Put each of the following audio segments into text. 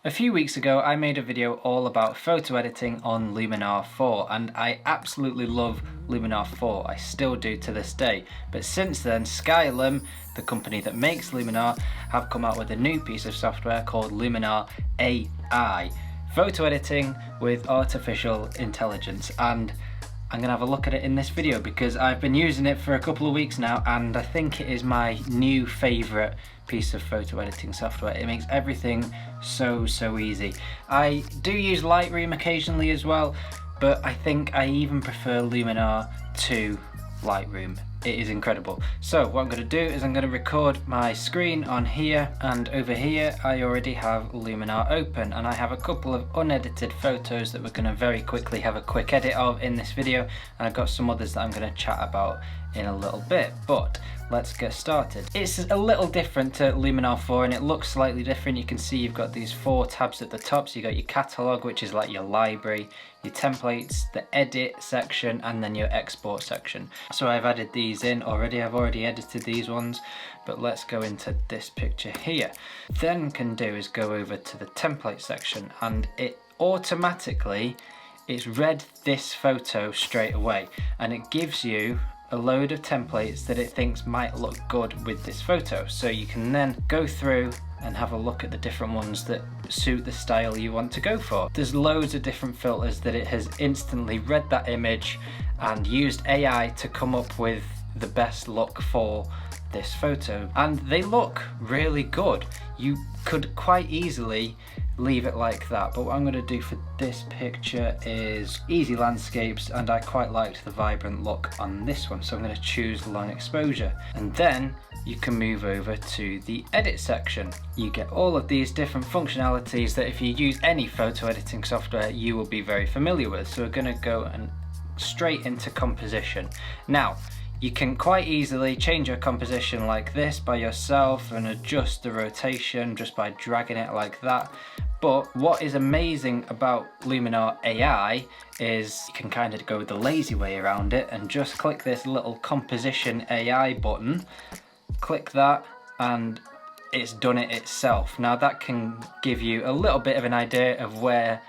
A few weeks ago I made a video all about photo editing on Luminar 4 and I absolutely love Luminar 4, I still do to this day. But since then Skylum, the company that makes Luminar, have come out with a new piece of software called Luminar AI. Photo editing with artificial intelligence, and I'm going to have a look at it in this video because I've been using it for a couple of weeks now and I think it is my new favourite piece of photo editing software. It makes everything so easy. I do use Lightroom occasionally as well, but I think I even prefer Luminar to Lightroom. It is incredible. So what I'm going to do is I'm going to record my screen on here, and over here I already have Luminar open and I have a couple of unedited photos that we're going to very quickly have a quick edit of in this video, and I've got some others that I'm going to chat about in a little bit, but let's get started. It's a little different to Luminar 4 and it looks slightly different. You can see you've got these 4 tabs at the top. So you got your catalog, which is like your library, your templates, the edit section, and then your export section. So I've added these in already. I've already edited these ones, but let's go into this picture here. Then can do is go over to the template section, and it automatically, it's read this photo straight away and it gives you a load of templates that it thinks might look good with this photo. So you can then go through and have a look at the different ones that suit the style you want to go for. There's loads of different filters that it has instantly read that image and used AI to come up with the best look for this photo, and they look really good. You could quite easily leave it like that, but what I'm going to do for this picture is easy landscapes, and I quite liked the vibrant look on this one, so I'm going to choose long exposure. And then you can move over to the edit section. You get all of these different functionalities that if you use any photo editing software you will be very familiar with. So we're going to go and straight into composition. Now you can quite easily change your composition like this by yourself and adjust the rotation just by dragging it like that. But what is amazing about Luminar AI is you can kind of go the lazy way around it and just click this little composition AI button, click that, and it's done it itself. Now that can give you a little bit of an idea of where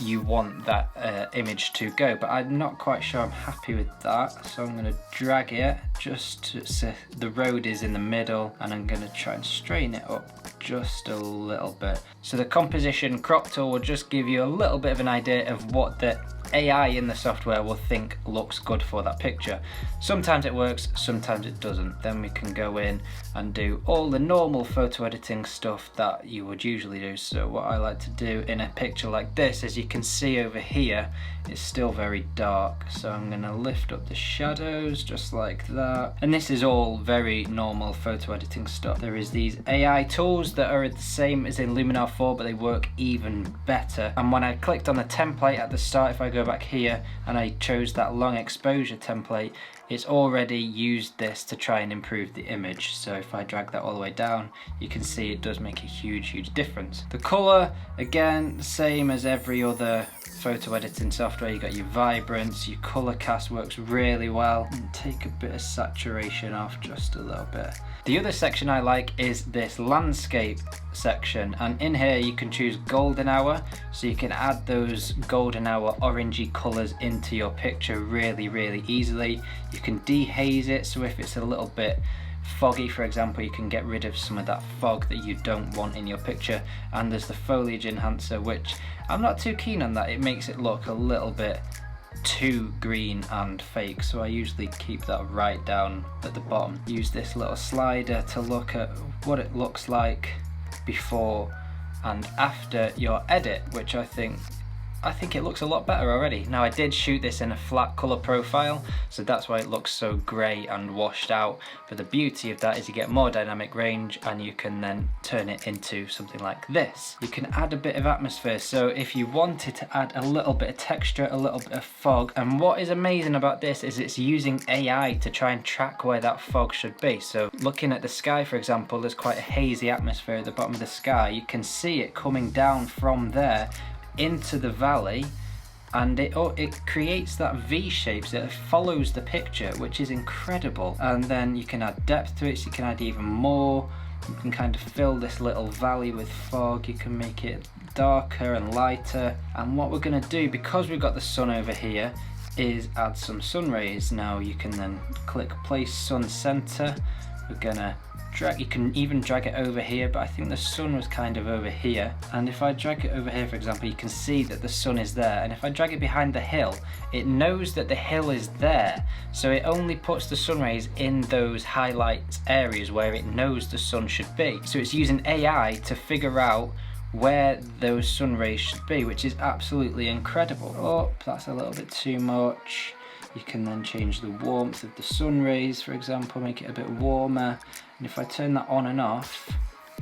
you want that image to go, but I'm not quite sure I'm happy with that, so I'm going to drag it just so the road is in the middle, and I'm going to try and straighten it up just a little bit. So the composition crop tool will just give you a little bit of an idea of what the AI in the software will think looks good for that picture. Sometimes it works, sometimes it doesn't. Then we can go in and do all the normal photo editing stuff that you would usually do. So what I like to do in a picture like this, as you can see over here, it's still very dark. So I'm going to lift up the shadows just like that. And this is all very normal photo editing stuff. There is these AI tools that are the same as in Luminar 4, but they work even better. And when I clicked on the template at the start, if I go back here and I chose that long exposure template, it's already used this to try and improve the image. So if I drag that all the way down, you can see it does make a huge difference. The color, again, same as every other photo editing software. You got your vibrance, your color cast works really well, and take a bit of saturation off just a little bit. The other section I like is this landscape section, and in here you can choose golden hour, so you can add those golden hour orangey colors into your picture really easily. You can dehaze it, so if it's a little bit foggy, for example, you can get rid of some of that fog that you don't want in your picture. And there's the foliage enhancer, which I'm not too keen on that. It makes it look a little bit too green and fake, so I usually keep that right down at the bottom. Use this little slider to look at what it looks like before and after your edit, which I think it looks a lot better already. Now I did shoot this in a flat color profile, so that's why it looks so grey and washed out, but the beauty of that is you get more dynamic range and you can then turn it into something like this. You can add a bit of atmosphere, so if you wanted to add a little bit of texture, a little bit of fog, and what is amazing about this is it's using AI to try and track where that fog should be. So looking at the sky, for example, there's quite a hazy atmosphere at the bottom of the sky. You can see it coming down from there into the valley, and it creates that V shape, so it follows the picture, which is incredible. And then you can add depth to it, so you can add even more You can kind of fill this little valley with fog, you can make it darker and lighter. And what we're going to do, because we've got the sun over here, is add some sun rays. Now you can then click place sun center. We're gonna drag, you can even drag it over here, but I think the sun was kind of over here. And if I drag it over here, for example, you can see that the sun is there. And if I drag it behind the hill, it knows that the hill is there. So it only puts the sun rays in those highlight areas where it knows the sun should be. So it's using AI to figure out where those sun rays should be, which is absolutely incredible. Oh, that's a little bit too much. You can then change the warmth of the sun rays, for example, make it a bit warmer. And if I turn that on and off,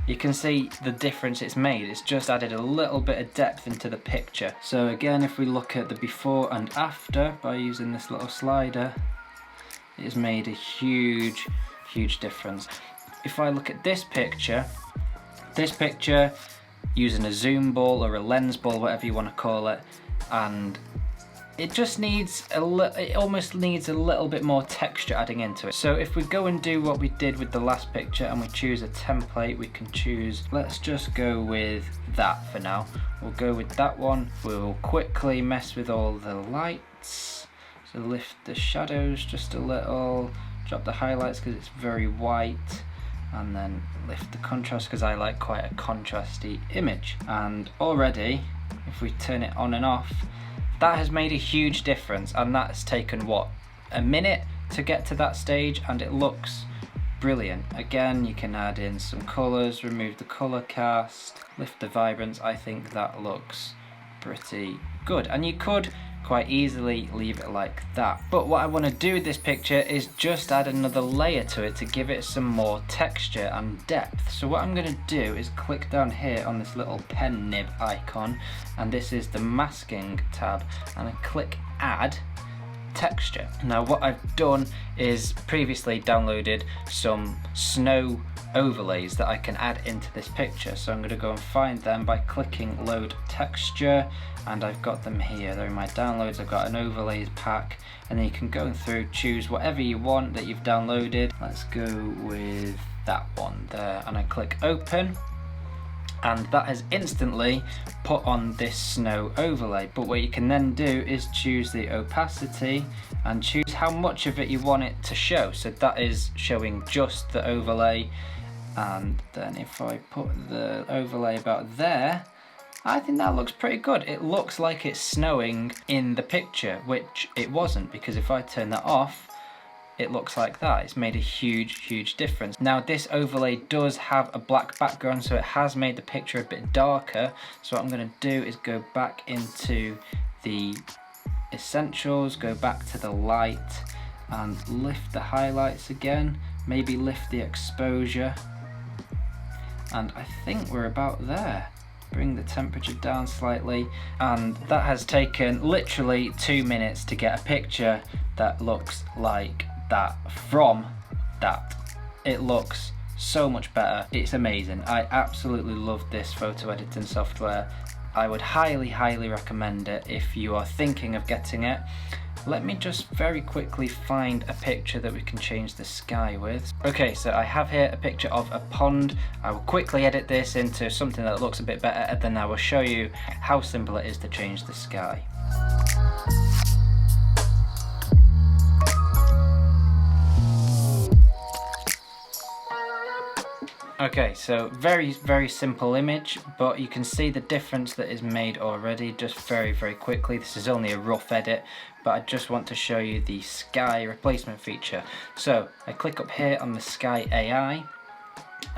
you can see the difference it's made. It's just added a little bit of depth into the picture. So again, if we look at the before and after by using this little slider, it's made a huge, huge difference. If I look at this picture using a zoom ball or a lens ball, whatever you want to call it, and it just needs it almost needs a little bit more texture adding into it. So if we go and do what we did with the last picture and we choose a template, we can choose, let's just go with that for now. We'll go with that one. We'll quickly mess with all the lights. So lift the shadows just a little, drop the highlights because it's very white, and then lift the contrast because I like quite a contrasty image. And already, if we turn it on and off, that has made a huge difference, and that's taken what, a minute to get to that stage, and it looks brilliant. Again, you can add in some colours, remove the colour cast, lift the vibrance. I think that looks pretty good, and you could quite easily leave it like that. But what I want to do with this picture is just add another layer to it to give it some more texture and depth. So what I'm going to do is click down here on this little pen nib icon, and this is the masking tab, and I click add texture. Now what I've done is previously downloaded some snow overlays that I can add into this picture, so I'm going to go and find them by clicking load texture, and I've got them here. They're in my downloads. I've got an overlays pack, and then you can go through, choose whatever you want that you've downloaded. Let's go with that one there, and I click open, and that has instantly put on this snow overlay. But what you can then do is choose the opacity and choose how much of it you want it to show. So that is showing just the overlay, and then if I put the overlay about there, I think that looks pretty good. It looks like it's snowing in the picture, which it wasn't, because if I turn that off, it looks like that. It's made a huge, huge difference. Now this overlay does have a black background, so it has made the picture a bit darker. So what I'm going to do is go back into the essentials, go back to the light, and lift the highlights again, maybe lift the exposure, and I think we're about there. Bring the temperature down slightly, and that has taken literally 2 minutes to get a picture that looks like that from that. It looks so much better. It's amazing. I absolutely love this photo editing software. I would highly, highly recommend it if you are thinking of getting it. Let me just very quickly find a picture that we can change the sky with. Okay, so I have here a picture of a pond. I will quickly edit this into something that looks a bit better, and then I will show you how simple it is to change the sky. Okay, so very, very simple image, but you can see the difference that is made already just very, very quickly. This is only a rough edit, but I just want to show you the sky replacement feature. So I click up here on the Sky AI,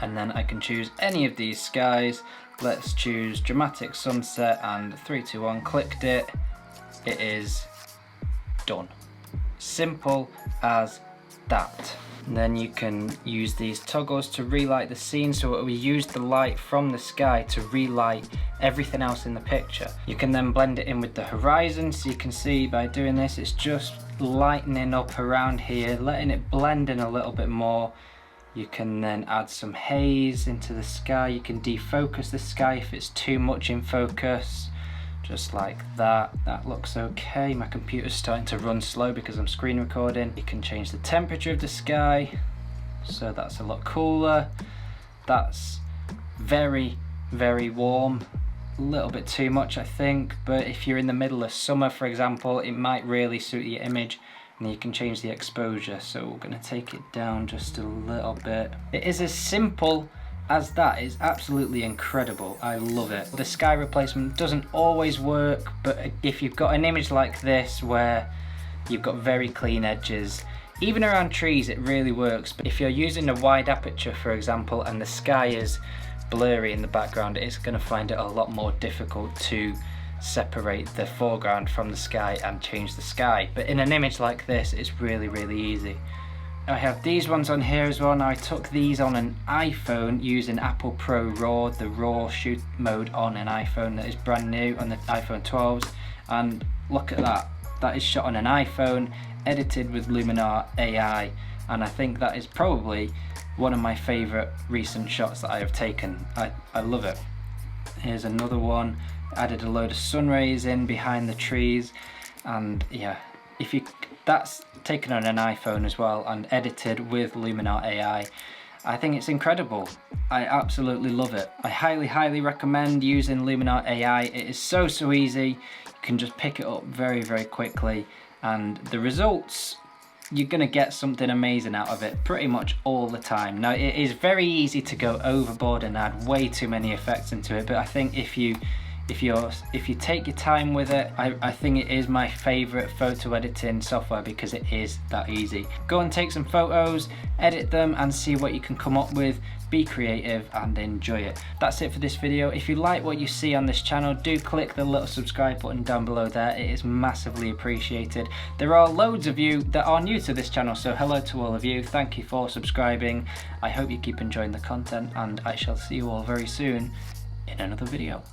and then I can choose any of these skies. Let's choose dramatic sunset, and 3, 2, 1, clicked it. It is done. Simple as that. And then you can use these toggles to relight the scene, so we use the light from the sky to relight everything else in the picture. You can then blend it in with the horizon, so you can see by doing this it's just lightening up around here, letting it blend in a little bit more. You can then add some haze into the sky. You can defocus the sky if it's too much in focus, just like that. That looks okay. My computer's starting to run slow because I'm screen recording. You can change the temperature of the sky, so that's a lot cooler. that's very, very warm. A little bit too much, I think, but if you're in the middle of summer, for example, it might really suit your image, and you can change the exposure. So we're going to take it down just a little bit. It is as simple as that. It's absolutely incredible. I love it. The sky replacement doesn't always work, but if you've got an image like this where you've got very clean edges, even around trees it really works. But if you're using a wide aperture, for example, and the sky is blurry in the background, it's going to find it a lot more difficult to separate the foreground from the sky and change the sky. But in an image like this, it's really, really easy. I have these ones on here as well. Now I took these on an iPhone using Apple Pro RAW, the RAW shoot mode on an iPhone that is brand new on the iPhone 12s, and look at that. That is shot on an iPhone, edited with Luminar AI, and I think that is probably one of my favourite recent shots that I have taken. I love it. Here's another one. Added a load of sun rays in behind the trees, and yeah, that's taken on an iPhone as well and edited with Luminar AI. I think it's incredible. I absolutely love it. I highly recommend using Luminar AI. It is so easy. You can just pick it up very, very quickly, and the results, you're going to get something amazing out of it pretty much all the time. Now it is very easy to go overboard and add way too many effects into it, but I think if you take your time with it, I think it is my favourite photo editing software because it is that easy. Go and take some photos, edit them, and see what you can come up with. Be creative and enjoy it. That's it for this video. If you like what you see on this channel, do click the little subscribe button down below there. It is massively appreciated. There are loads of you that are new to this channel, so hello to all of you. Thank you for subscribing. I hope you keep enjoying the content, and I shall see you all very soon in another video.